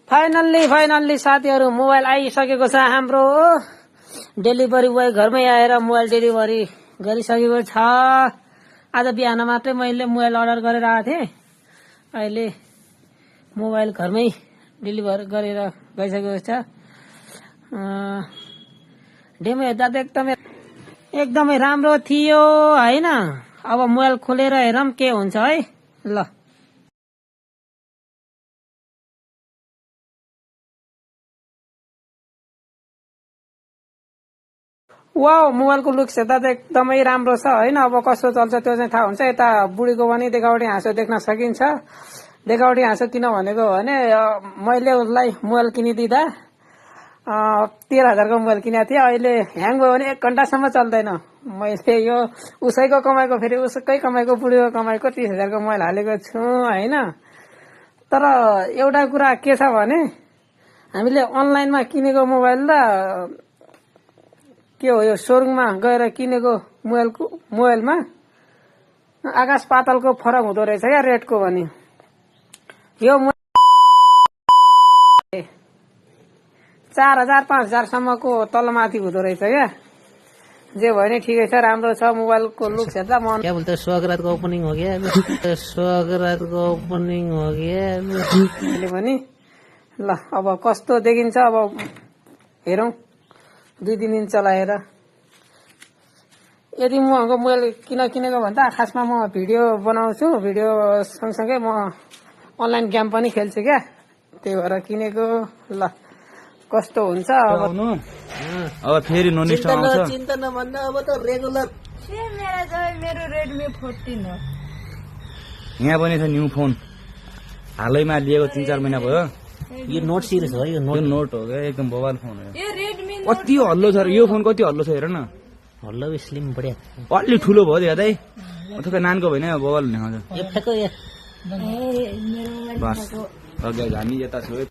Finally साथीहरु mobile आइसकेको छ हाम्रो डेलिभरी बोय घरमै आएर मोबाइल डेलिभरी गरिसकेको छ। आज बिहान मात्रै मैले मोबाइल अर्डर गरेर आएको थिएँ। अहिले मोबाइल घरमै डेलिभर गरेर गइसकेको छ। डेमो हेर्दा त एकदमै राम्रो थियो हैन। अब मोबाइल खोलेर हेरौँ के हुन्छ है। ल वाउ, मोबाइलको लुक्स हेर्दा त एकदमै राम्रो छ हैन। अब कस्तो चल्छ त्यो चाहिँ थाहा हुन्छ। यता बुढीको पनि देखावटी हाँसो देख्न सकिन्छ। देखावटी हाँसो किन भनेको भने मैले उसलाई मोबाइल किनिदिँदा 13,000 को मोबाइल किनेको थिएँ। अहिले ह्याङ भयो भने 1 घण्टासम्म चल्दैन। मैले यो उसैको कमाइको फेरि उसकै कमाइको बुढीको कमाइको 30,000 को मोबाइल हालेको छु हैन। तर एउटा कुरा के छ भने हामीले अनलाइनमा किनेको मोबाइल र के हो यो शोरूममा गएर किनेको मोबाइलमा आकाश पातालको फरक हुँदो रहेछ क्या रेटको पनि। यो 4,000 5,000 सम्मको तलमाथि हुँदो रहेछ क्या। जे भयो नि ठिकै छ, राम्रो छ मोबाइलको लुक्स हेर्दा मन। क्या बोलते हैं, स्वागत का ओपनिंग हो गया। स्वागत का ओपनिंग हो गया अहिले पनि। ल अब कस्तो देखिन्छ अब हेरौँ 2-3 दिन चलाएर। यदि मको मोबाइल किनेको भन्दा खासमा म भिडियो बनाउँछु। भिडियो सँगसँगै म अनलाइन गेम पनि खेल्छु क्या। त्यही भएर किनेको। ल कस्तो हुन्छ अब फेरि नो नेक्स्ट आउँछ। चिन्ता नभन्दा अब त रेगुलर। मेरो रेडमी 14 हो। यहाँ पनि छ न्यू फोन हालैमा लिएको 3-4 महिना भयो। यो नोट सिरिज हो। यो नोट हो क्या, एकदम बवाल फोन हो। ए रेडमी कति हल्लो छ यो फोन, कति हल्लो छ हेर न। हल्लो स्लिम बढिया। अलि ठुलो भयो हेर्दै। अथवा नानको भएन बवाल हुने यो फेको मेरो बस। हामी यता छु।